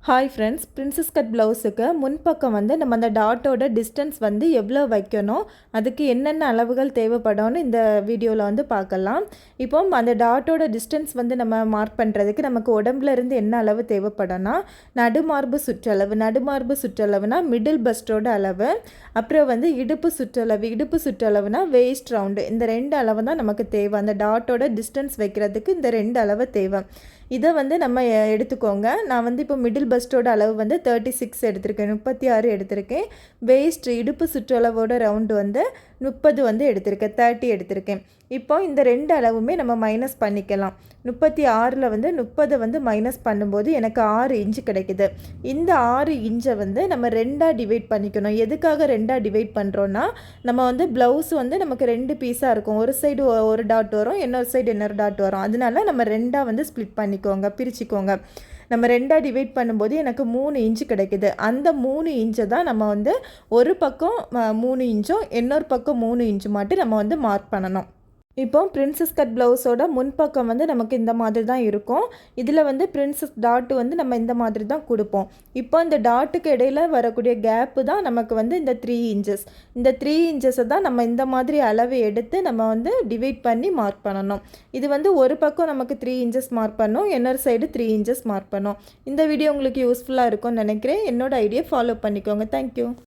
Hi friends, princess cut ப்ளவுஸுக்கு முன்பக்கம் வந்து நம்ம அந்த டாட்டோட டிஸ்டன்ஸ் வந்து எவ்வளோ வைக்கணும், அதுக்கு என்னென்ன அளவுகள் தேவைப்படும்னு இந்த வீடியோவில் வந்து பார்க்கலாம். இப்போ அந்த டாட்டோட டிஸ்டன்ஸ் வந்து நம்ம மார்க் பண்ணுறதுக்கு நமக்கு உடம்புல இருந்து என்ன அளவு தேவைப்படும்னா, நடுமார்பு சுற்றளவுனா மிடில் பஸ்டோட அளவு, அப்புறம் வந்து இடுப்பு சுற்றளவுனா வேஸ்ட் ரவுண்டு. இந்த 2 அளவு தான் நமக்கு தேவை. அந்த டாட்டோட டிஸ்டன்ஸ் வைக்கிறதுக்கு இந்த 2 அளவு தேவை. இதை வந்து நம்ம எடுத்துக்கோங்க. நான் வந்து இப்போ மிடில் பஸ்டோட அளவு வந்து 36 எடுத்திருக்கேன், 36 எடுத்திருக்கேன். வேஸ்ட் இடுப்பு சுற்றளவோட ரவுண்டு வந்து 30 வந்து எடுத்திருக்கேன், 30 எடுத்திருக்கேன். இப்போ இந்த 2 அளவுமே நம்ம மைனஸ் பண்ணிக்கலாம். 36ல் வந்து 30 வந்து மைனஸ் பண்ணும்போது எனக்கு 6 இன்ச்சு கிடைக்குது. இந்த 6 இன்ச்சை வந்து நம்ம 2ஆக டிவைட் பண்ணிக்கணும். எதுக்காக 2ஆக டிவைட் பண்ணுறோன்னா, நம்ம வந்து ப்ளவுஸ் வந்து நமக்கு 2 பீஸாக இருக்கும். ஒரு சைடு ஒரு டாட் வரும், இன்னொரு சைடு இன்னொரு டாட் வரும். அதனால நம்ம 2ஆக வந்து ஸ்ப்ளிட் பண்ணிக்கோங்க, பிரிச்சுக்கோங்க. நம்ம 2ஆக டிவைட் பண்ணும்போது எனக்கு 3 இன்ச்சு கிடைக்குது. அந்த 3 இன்ச்சை தான் நம்ம வந்து ஒரு பக்கம் 3 இன்ச்சும் இன்னொரு பக்கம் 3 இன்ச்சு மட்டும் நம்ம வந்து மார்க் பண்ணணும். இப்போ பிரின்சஸ் கட் ப்ளவுஸோட முன்பக்கம் வந்து நமக்கு இந்த மாதிரி தான் இருக்கும். இதில் வந்து பிரின்சஸ் டாட்டு வந்து நம்ம இந்த மாதிரி தான் கொடுப்போம். இப்போ இந்த டாட்டுக்கு இடையில் வரக்கூடிய கேப்பு தான் நமக்கு வந்து இந்த 3 இன்ச்சஸ். இந்த 3 இன்ச்சஸை தான் நம்ம இந்த மாதிரி அளவு எடுத்து நம்ம வந்து டிவைட் பண்ணி மார்க் பண்ணணும். இது வந்து ஒரு பக்கம் நமக்கு 3 இன்ச்சஸ் மார்க் பண்ணணும், இன்னொரு சைடு 3 இன்ச்சஸ் மார்க் பண்ணணும். இந்த வீடியோ உங்களுக்கு யூஸ்ஃபுல்லாக இருக்கும்னு நினைக்கிறேன். என்னோட ஐடியா ஃபாலோ பண்ணிக்கோங்க. தேங்க்யூ.